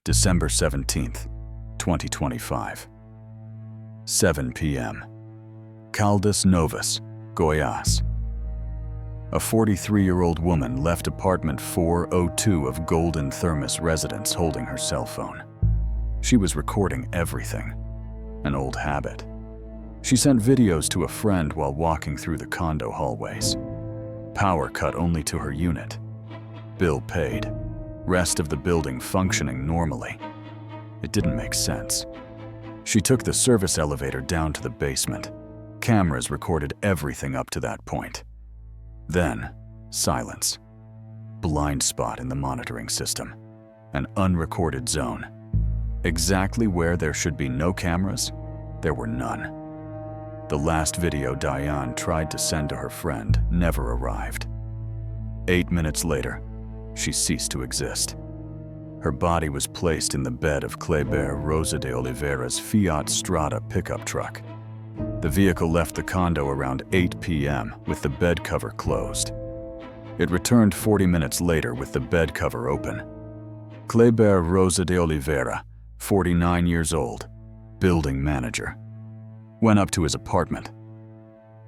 December 17th, 2025. 7 p.m. Caldas Novas, Goiás. A 43-year-old woman left apartment 402 of Golden Thermas Residence holding her cell phone. She was recording everything, an old habit. She sent videos to a friend while walking through the condo hallways. Power cut only to her unit. Bill paid. Rest of the building functioning normally. It didn't make sense. She took the service elevator down to the basement. Cameras recorded everything up to that point. Then, silence. Blind spot in the monitoring system. An unrecorded zone. Exactly where there should be no cameras, there were none. The last video Daiane tried to send to her friend never arrived. 8 minutes later, she ceased to exist. Her body was placed in the bed of Cléber Rosa de Oliveira's Fiat Strada pickup truck. The vehicle left the condo around 8 p.m. with the bed cover closed. It returned 40 minutes later with the bed cover open. Cléber Rosa de Oliveira, 49 years old, building manager, went up to his apartment,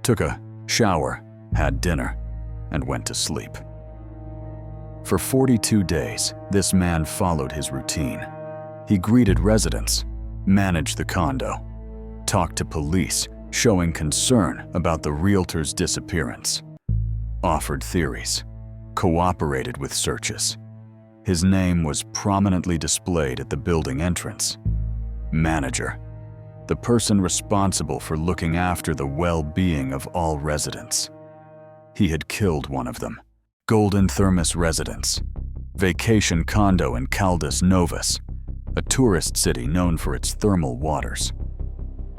took a shower, had dinner, and went to sleep. For 42 days, this man followed his routine. He greeted residents, managed the condo, talked to police, showing concern about the realtor's disappearance, offered theories, cooperated with searches. His name was prominently displayed at the building entrance. Manager, the person responsible for looking after the well-being of all residents. He had killed one of them. Golden Thermas Residence, vacation condo in Caldas Novas, a tourist city known for its thermal waters.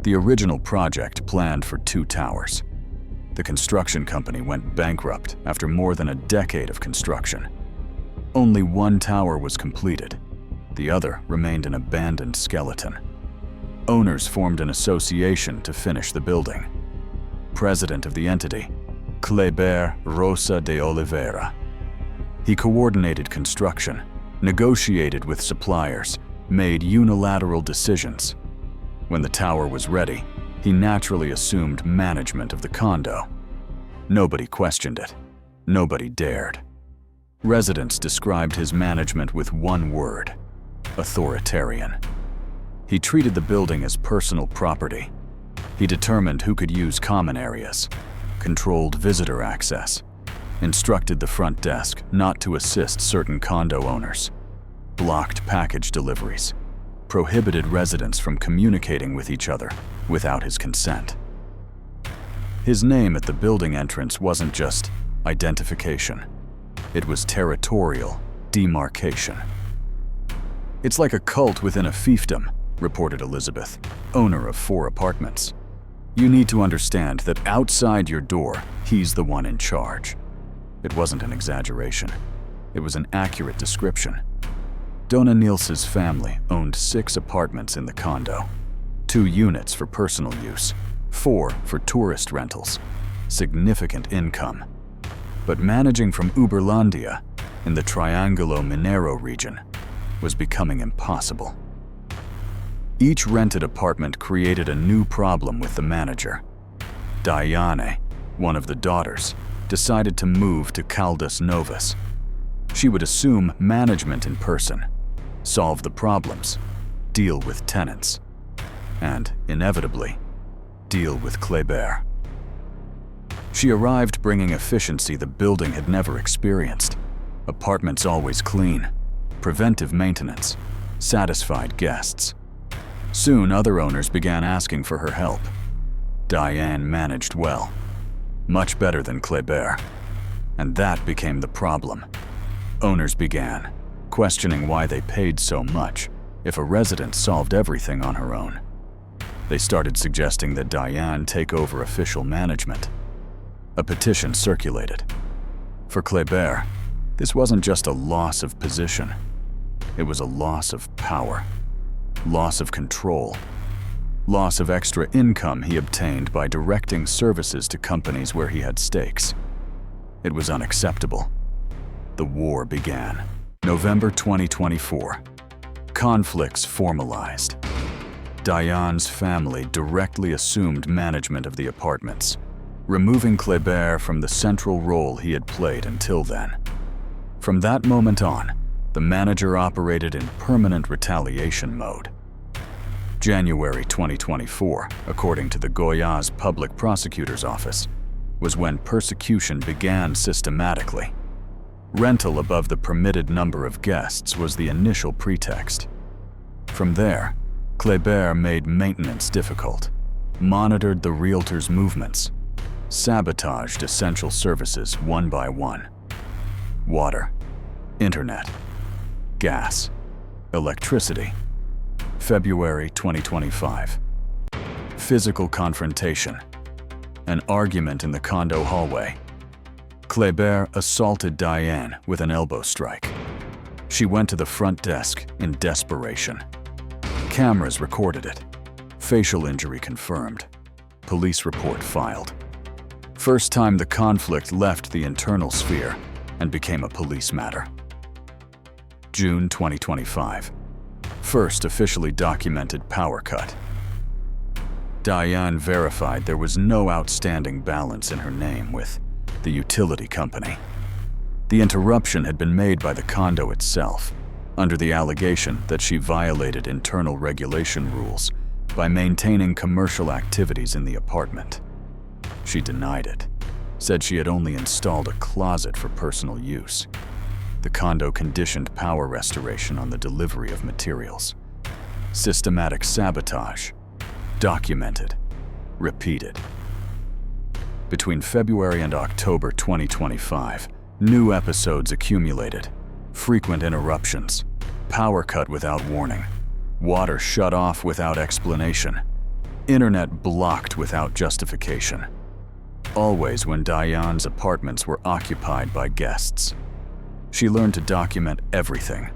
The original project planned for 2 towers. The construction company went bankrupt after more than a decade of construction. Only 1 tower was completed. The other remained an abandoned skeleton. Owners formed an association to finish the building. President of the entity, Cléber Rosa de Oliveira. He coordinated construction, negotiated with suppliers, made unilateral decisions. When the tower was ready, he naturally assumed management of the condo. Nobody questioned it. Nobody dared. Residents described his management with one word: authoritarian. He treated the building as personal property. He determined who could use common areas, controlled visitor access, instructed the front desk not to assist certain condo owners, blocked package deliveries, prohibited residents from communicating with each other without his consent. His name at the building entrance wasn't just identification. It was territorial demarcation. "It's like a cult within a fiefdom," reported Elizabeth, owner of 4 apartments. "You need to understand that outside your door, he's the one in charge." It wasn't an exaggeration. It was an accurate description. Dona Nils's family owned 6 apartments in the condo, 2 units for personal use, 4 for tourist rentals. Significant income. But managing from Uberlandia in the Triangulo Mineiro region was becoming impossible. Each rented apartment created a new problem with the manager. Daiane, one of the daughters, decided to move to Caldas Novas. She would assume management in person, solve the problems, deal with tenants, and, inevitably, deal with Cléber. She arrived bringing efficiency the building had never experienced. Apartments always clean, preventive maintenance, satisfied guests. Soon other owners began asking for her help. Daiane managed well, much better than Cléber, and that became the problem. Owners began questioning why they paid so much if a resident solved everything on her own. They started suggesting that Daiane take over official management. A petition circulated. For Cléber, this wasn't just a loss of position. It was a loss of power, loss of control, loss of extra income he obtained by directing services to companies where he had stakes. It was unacceptable. The war began. November 2024. conflicts formalized. Daiane's family directly assumed management of the apartments, removing Cléber from the central role he had played until then. From that moment on, the manager operated in permanent retaliation mode. January 2024, according to the Goiás Public Prosecutor's Office, was when persecution began systematically. Rental above the permitted number of guests was the initial pretext. From there, Cléber made maintenance difficult, monitored the realtor's movements, sabotaged essential services one by one. Water, internet, gas, electricity. February 2025. Physical confrontation. An argument in the condo hallway. Cléber assaulted Daiane with an elbow strike. She went to the front desk in desperation. Cameras recorded it. Facial injury confirmed. Police report filed. First time the conflict left the internal sphere and became a police matter. June 2025. First officially documented power cut. Daiane verified there was no outstanding balance in her name with the utility company. The interruption had been made by the condo itself, under the allegation that she violated internal regulation rules by maintaining commercial activities in the apartment. She denied it, said she had only installed a closet for personal use. The condo conditioned power restoration on the delivery of materials. Systematic sabotage. Documented. Repeated. Between February and October 2025, new episodes accumulated. Frequent interruptions. Power cut without warning. Water shut off without explanation. Internet blocked without justification. Always when Daiane's apartments were occupied by guests. She learned to document everything,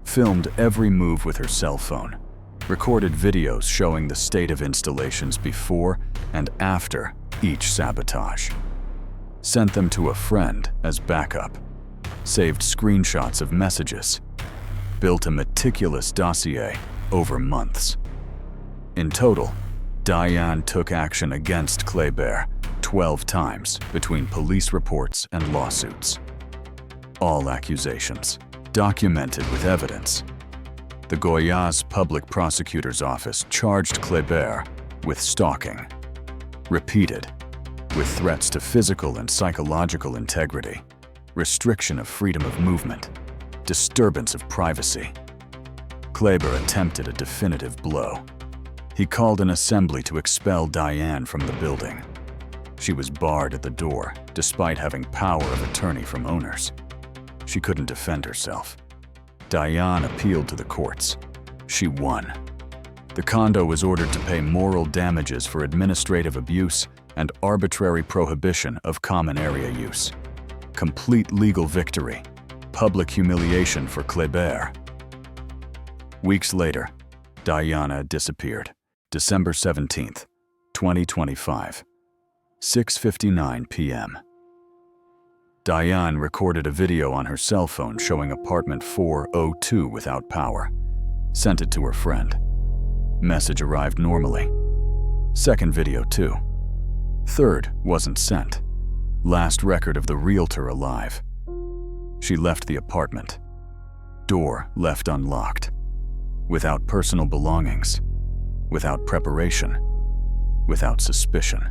filmed every move with her cell phone, recorded videos showing the state of installations before and after each sabotage, sent them to a friend as backup, saved screenshots of messages, built a meticulous dossier over months. In total, Daiane took action against Cléber 12 times between police reports and lawsuits. All accusations, documented with evidence. The Goiás Public Prosecutor's Office charged Cléber with stalking, repeated, with threats to physical and psychological integrity, restriction of freedom of movement, disturbance of privacy. Cléber attempted a definitive blow. He called an assembly to expel Daiane from the building. She was barred at the door, despite having power of attorney from owners. She couldn't defend herself. Daiane appealed to the courts. She won. The condo was ordered to pay moral damages for administrative abuse and arbitrary prohibition of common area use. Complete legal victory. Public humiliation for Cléber. Weeks later, Daiane disappeared. December 17th, 2025. 6:59 p.m. Daiane recorded a video on her cell phone showing apartment 402 without power. Sent it to her friend. Message arrived normally. Second video too. Third wasn't sent. Last record of the realtor alive. She left the apartment. Door left unlocked. Without personal belongings. Without preparation. Without suspicion.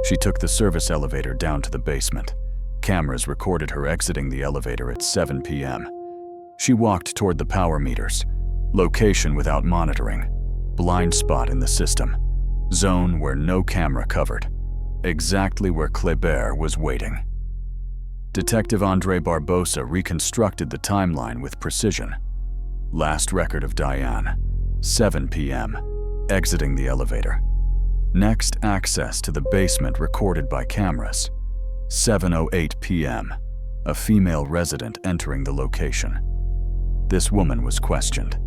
She took the service elevator down to the basement. Cameras recorded her exiting the elevator at 7 p.m. She walked toward the power meters. Location without monitoring. Blind spot in the system. Zone where no camera covered. Exactly where Cléber was waiting. Detective Andre Barbosa reconstructed the timeline with precision. Last record of Daiane, 7 p.m., exiting the elevator. Next access to the basement recorded by cameras. 7:08 p.m., a female resident entering the location. This woman was questioned.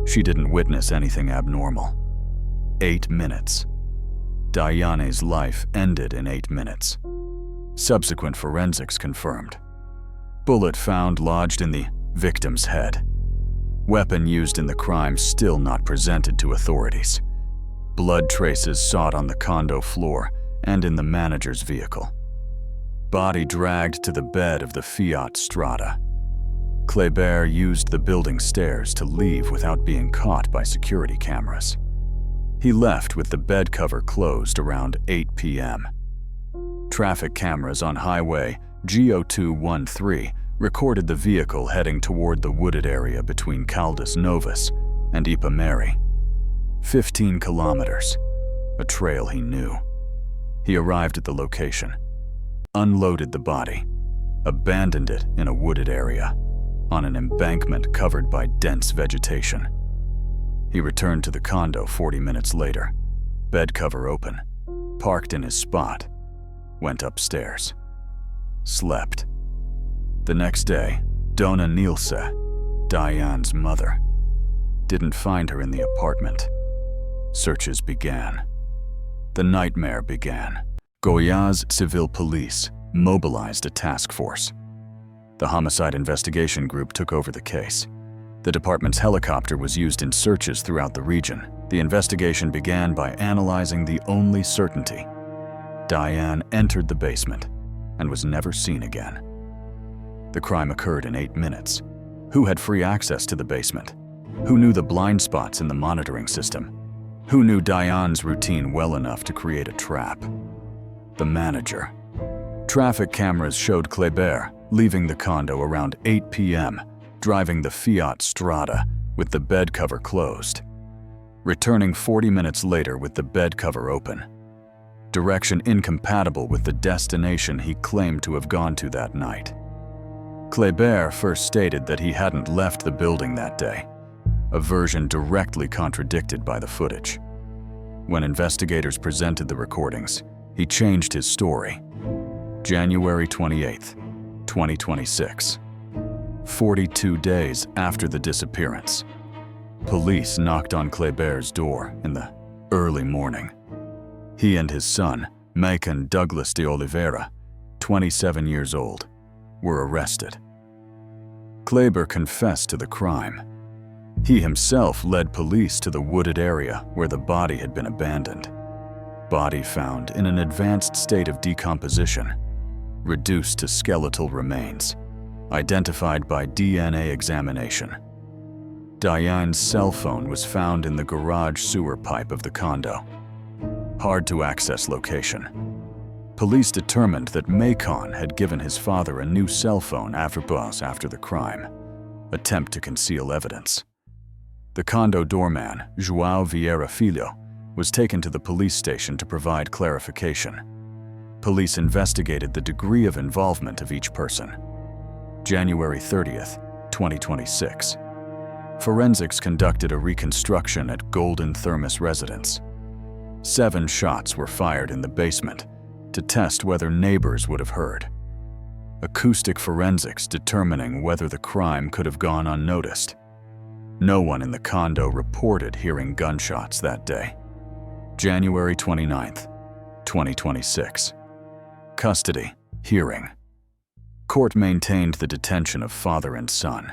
She didn't witness anything abnormal. 8 minutes. Daiane's life ended in 8 minutes. Subsequent forensics confirmed. Bullet found lodged in the victim's head. Weapon used in the crime still not presented to authorities. Blood traces sought on the condo floor and in the manager's vehicle. Body dragged to the bed of the Fiat Strada. Cléber used the building stairs to leave without being caught by security cameras. He left with the bed cover closed around 8 p.m. Traffic cameras on Highway GO213 recorded the vehicle heading toward the wooded area between Caldas Novas and Ipameri. 15 kilometers, a trail he knew. He arrived at the location, unloaded the body, abandoned it in a wooded area, on an embankment covered by dense vegetation. He returned to the condo 40 minutes later, bed cover open, parked in his spot, went upstairs, slept. The next day, Dona Nilse, Daiane's mother, didn't find her in the apartment. Searches began. The nightmare began. Goiás Civil Police mobilized a task force. The Homicide Investigation Group took over the case. The department's helicopter was used in searches throughout the region. The investigation began by analyzing the only certainty. Daiane entered the basement and was never seen again. The crime occurred in 8 minutes. Who had free access to the basement? Who knew the blind spots in the monitoring system? Who knew Daiane's routine well enough to create a trap? The manager. Traffic cameras showed Cléber leaving the condo around 8 p.m., driving the Fiat Strada with the bed cover closed, returning 40 minutes later with the bed cover open. Direction incompatible with the destination he claimed to have gone to that night. Cléber first stated that he hadn't left the building that day, a version directly contradicted by the footage. When investigators presented the recordings, he changed his story. January 28, 2026. 42 days after the disappearance, police knocked on Cléber's door in the early morning. He and his son, Maicon Douglas de Oliveira, 27 years old, were arrested. Cléber confessed to the crime. He himself led police to the wooded area where the body had been abandoned. Body found in an advanced state of decomposition, reduced to skeletal remains, identified by DNA examination. Daiane's cell phone was found in the garage sewer pipe of the condo. Hard to access location. Police determined that Maicon had given his father a new cell phone after the crime. Attempt to conceal evidence. The condo doorman, João Vieira Filho, was taken to the police station to provide clarification. Police investigated the degree of involvement of each person. January 30th, 2026. Forensics conducted a reconstruction at Golden Thermas Residence. 7 shots were fired in the basement to test whether neighbors would have heard. Acoustic forensics determining whether the crime could have gone unnoticed. No one in the condo reported hearing gunshots that day. January 29th, 2026. Custody, hearing. Court maintained the detention of father and son.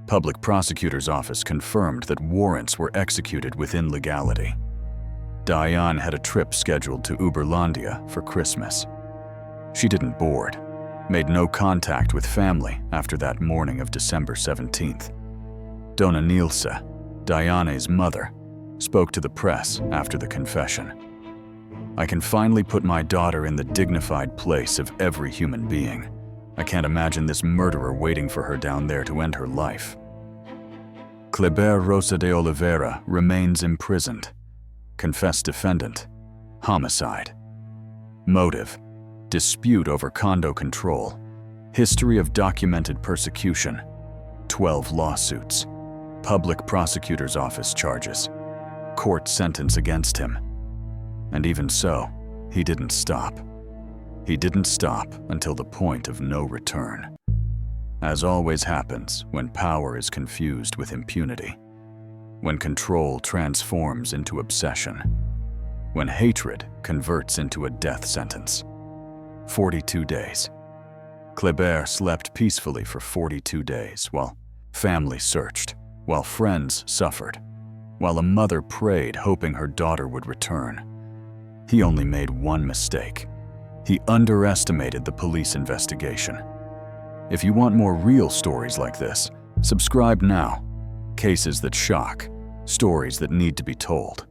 Public prosecutor's office confirmed that warrants were executed within legality. Daiane had a trip scheduled to Uberlandia for Christmas. She didn't board, made no contact with family after that morning of December 17th. Dona Nilse, Daiane's mother, spoke to the press after the confession. "I can finally put my daughter in the dignified place of every human being. I can't imagine this murderer waiting for her down there to end her life." Cléber Rosa de Oliveira remains imprisoned. Confessed defendant, homicide. Motive, dispute over condo control. History of documented persecution. 12 lawsuits. Public prosecutor's office charges. Court sentence against him. And even so, he didn't stop. He didn't stop until the point of no return. As always happens when power is confused with impunity. When control transforms into obsession. When hatred converts into a death sentence. 42 days. Cléber slept peacefully for 42 days while family searched, while friends suffered, while a mother prayed hoping her daughter would return. He only made one mistake. He underestimated the police investigation. If you want more real stories like this, subscribe now. Cases that shock, stories that need to be told.